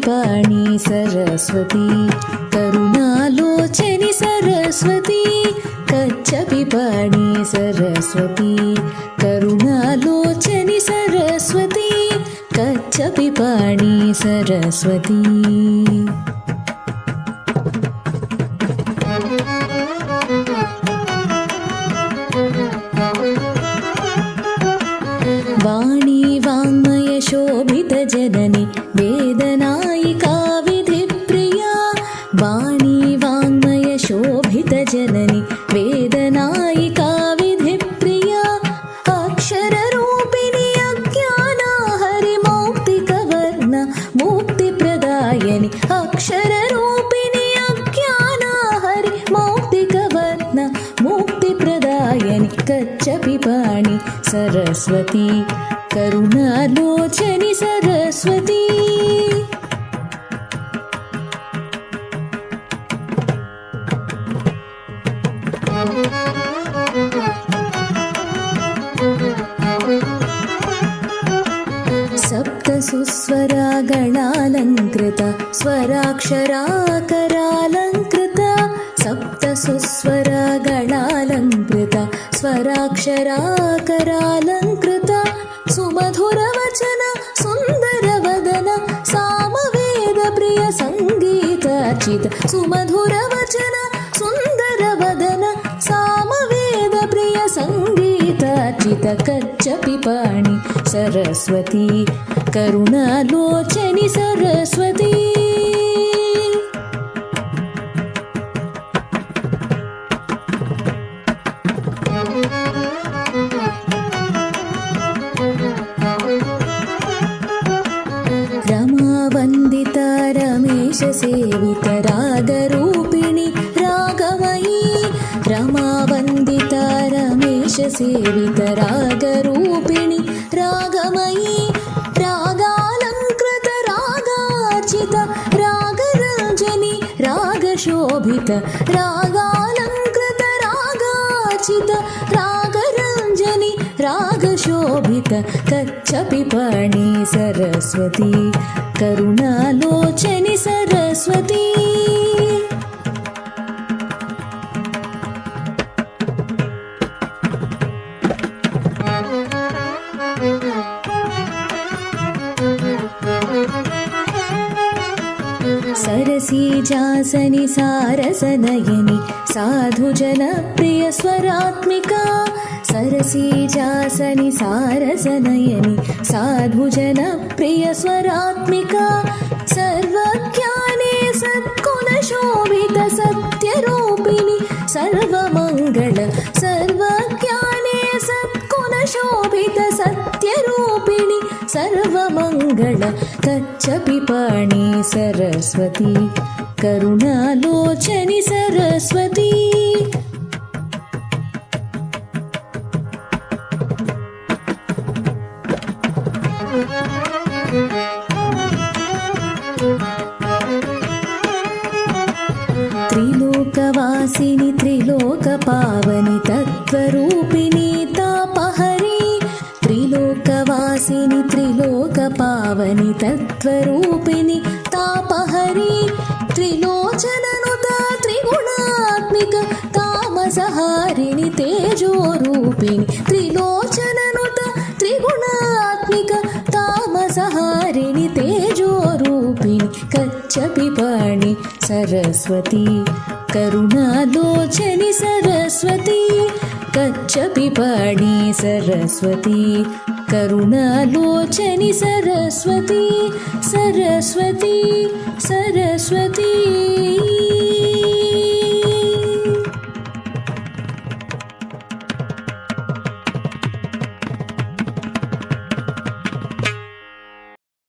कच्चपिपाणि Saraswati करुणालोचनि Saraswati कच्चपिपाणि Saraswati करुणालोचनि Saraswati कच्चपिपाणि Saraswati Vani वाङ्मयशोभितजननी वेदनायिका विधिप्रिया Vani वाङ्मयशोभितजननी वेदनायिका विधिप्रिया अक्षररूपिणी अज्ञाना हरिमौक्तिकवर्ण मुक्तिप्रदायिनी अक्षररूपिणी अज्ञाना हरिमौक्तिकवर्ण मुक्तिप्रदायिनी कच्चपिपाणि Saraswati करुणालोचनि Saraswati सप्तसुस्वरागणालङ्कृता स्वराक्षराकरालङ्कृता सप्तसुस्वरागणालङ्कृता स्वराक्षराकरालङ्कृता सुमधुरवचन सुन्दरवदन सामवेदप्रिय सङ्गीतार्चित सुमधुरवचन सुन्दरवदन सामवेदप्रिय सङ्गीतार्चित कच्चपिपाणि Saraswati करुणालोचनि Saraswati रमावन्दिता रमेशसेविता रागरूपिणी रागमयी रमावन्दिता रमेशसेविता रागरूपिणी रागमयी रागालङ्कृत रागार्चित रागरञ्जनी रागशोभित रागालङ्कृत रागार्चित रागरञ्जनी रागशोभित कच्चपिपाणि Saraswati करुणालोचनि Saraswati सरसीजासनि सारसनयनि साधुजनप्रिय Swaratmika सरसीजासनि सारसनयनि साधुजनप्रिय Swaratmika सर्वज्ञाने सद्गुणशोभित सत्यरूपिणि सर्वमङ्गल सर्वज्ञाने सद्गुणशोभित सत्यरूपिणि सर्वमङ्गल कच्चपिपाणि Saraswati करुणालोचनि Saraswati त्रिलोकवासिनि त्रिलोकपावनि तत्त्वरूपिणी तापहरी त्रिलोकवासिनि त्रिलोकपावनि तत्त्वरूपिणी तापहरी त्रिलोचननुता त्रिगुणात्मिक तामसहारिणि तेजोरूपिणि त्रिलोचननुता त्रिगुणात्मिक तामसहारिणि तेजोरूपिणि कच्चपिपाणि Saraswati करुणालोचनि Saraswati कच्चपिपाणि Saraswati करुणालोचनि Saraswati Saraswati Saraswati